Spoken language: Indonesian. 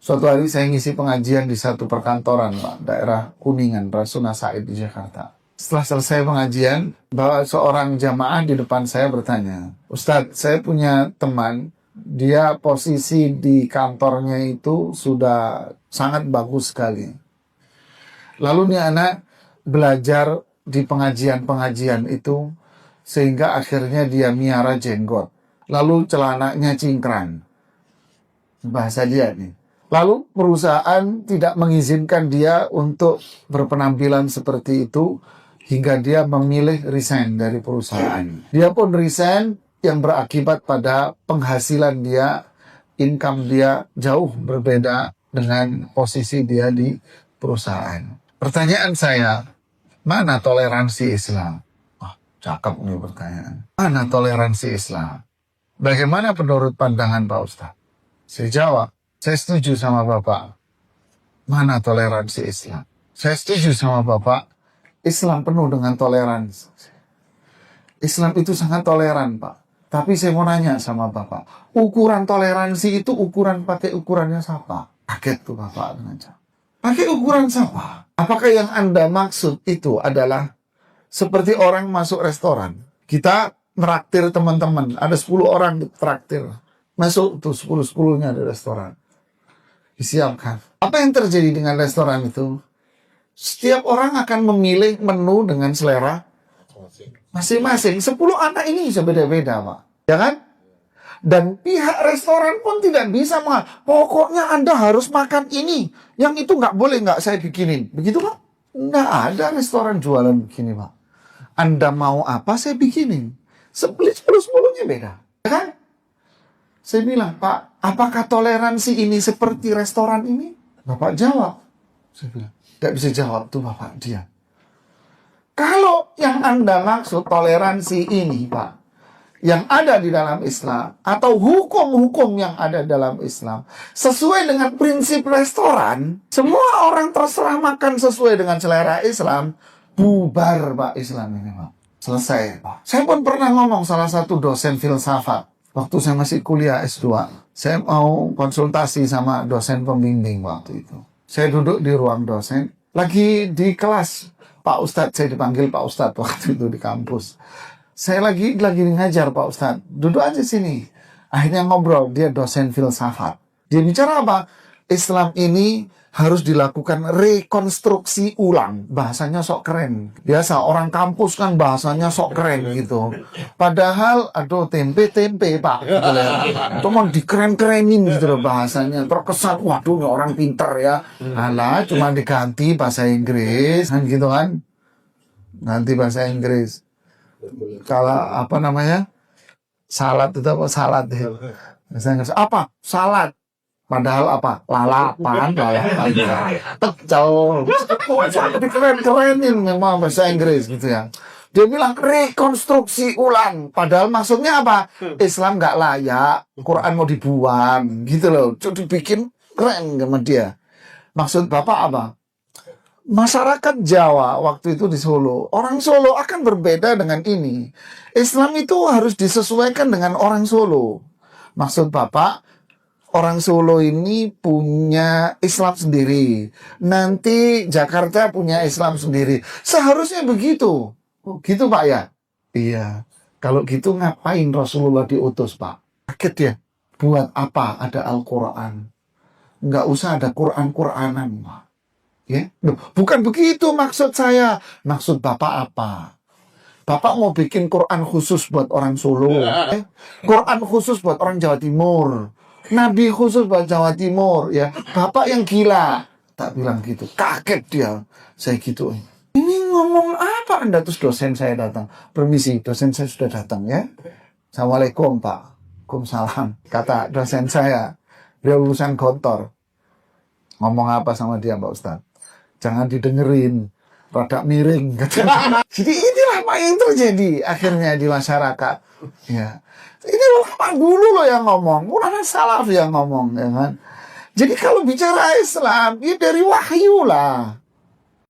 Suatu hari saya ngisi pengajian di satu perkantoran, Pak, daerah Kuningan, Rasuna Said di Jakarta. Setelah selesai pengajian, bahwa seorang jamaah di depan saya bertanya, "Ustadz, saya punya teman, dia posisi di kantornya itu sudah sangat bagus sekali. Lalu nih anak belajar di pengajian-pengajian itu, sehingga akhirnya dia miara jenggot. Lalu celananya cingkrang." Bahasa dia nih. Lalu perusahaan tidak mengizinkan dia untuk berpenampilan seperti itu hingga dia memilih resign dari perusahaan. Dia pun resign yang berakibat pada penghasilan dia, income dia jauh berbeda dengan posisi dia di perusahaan. Pertanyaan saya, mana toleransi Islam? Wah, cakep nih pertanyaan. Mana toleransi Islam? Bagaimana menurut pandangan Pak Ustadz? Saya jawab, saya setuju sama Bapak. Mana toleransi Islam? Saya setuju sama Bapak. Islam penuh dengan toleransi. Islam itu sangat toleran, Pak. Tapi saya mau nanya sama Bapak. Ukuran toleransi itu pakai ukurannya siapa? Kaget tuh Bapak dengan jawab. Pakai ukuran siapa? Apakah yang Anda maksud itu adalah seperti orang masuk restoran? Kita meraktir teman-teman. Ada 10 orang traktir. Masuk tuh 10-10-nya di restoran. Disiapkan. Apa yang terjadi dengan restoran itu? Setiap orang akan memilih menu dengan selera masing-masing. 10 anak ini bisa beda-beda, Pak. Ya kan? Dan pihak restoran pun tidak bisa pokoknya Anda harus makan ini. Yang itu nggak boleh, nggak saya bikinin. Begitu, Pak? Nggak ada restoran jualan begini, Pak. Anda mau apa, saya bikinin. 10-10-nya beda. Ya kan? Saya bilang, Pak, apakah toleransi ini seperti restoran ini? Bapak jawab. Saya bilang, tidak bisa jawab tuh Bapak, dia. Kalau yang Anda maksud toleransi ini, Pak, yang ada di dalam Islam, atau hukum-hukum yang ada dalam Islam, sesuai dengan prinsip restoran, semua orang terserah makan sesuai dengan selera Islam, bubar, Pak, Islam ini, Pak. Selesai, Pak. Saya pun pernah ngomong salah satu dosen filsafat. Waktu saya masih kuliah S2, saya mau konsultasi sama dosen pembimbing waktu itu. Saya duduk di ruang dosen, lagi di kelas. Pak Ustadz, saya dipanggil Pak Ustadz waktu itu di kampus. Saya lagi ngajar Pak Ustadz, duduk aja sini. Akhirnya ngobrol, dia dosen filsafat. Dia bicara apa? Islam ini harus dilakukan rekonstruksi ulang. Bahasanya sok keren. Biasa orang kampus kan bahasanya sok keren gitu. Padahal, aduh tempe Pak. Gitu ya. Itu mau dikeren-kerenin gitu loh bahasanya. Terkesan, waduh ini orang pinter ya. Alah, cuma diganti bahasa Inggris. Kan gitu kan. Ganti bahasa Inggris. Kalau apa namanya? Salad itu apa? Salad ya. Bahasa Inggris. Apa? Salad. Padahal apa? Lalapan. Pecel. Dikeren-kerenin memang bahasa Inggris gitu ya. Dia bilang rekonstruksi ulang. Padahal maksudnya apa? Islam nggak layak. Quran mau dibuang. Gitu loh. Jadi bikin keren sama dia. Maksud Bapak apa? Masyarakat Jawa waktu itu di Solo. Orang Solo akan berbeda dengan ini. Islam itu harus disesuaikan dengan orang Solo. Maksud Bapak, orang Solo ini punya Islam sendiri. Nanti Jakarta punya Islam sendiri. Seharusnya begitu. Oh, gitu Pak ya? Iya. Kalau gitu ngapain Rasulullah diutus Pak? Kaget ya? Buat apa ada Al-Quran? Nggak usah ada Quran-Quranan Pak. Ya? Bukan begitu maksud saya. Maksud Bapak apa? Bapak mau bikin Quran khusus buat orang Solo. Quran khusus buat orang Jawa Timur. Nabi khusus buat Jawa Timur, ya. Bapak yang gila. Tak bilang gitu. Kaget dia. Saya gitu. Ini ngomong apa Anda? Terus dosen saya datang. Permisi, dosen saya sudah datang ya. Assalamualaikum Pak. Waalaikumsalam. Kata dosen saya. Dia lulusan Gontor. Ngomong apa sama dia Pak Ustadz? Jangan didengerin. Rada miring. Jadi inilah Pak yang terjadi akhirnya di masyarakat. Ya. Ini ulama dulu loh yang ngomong, ulama salaf yang ngomong, ya kan? Jadi kalau bicara Islam, ya dari wahyu lah.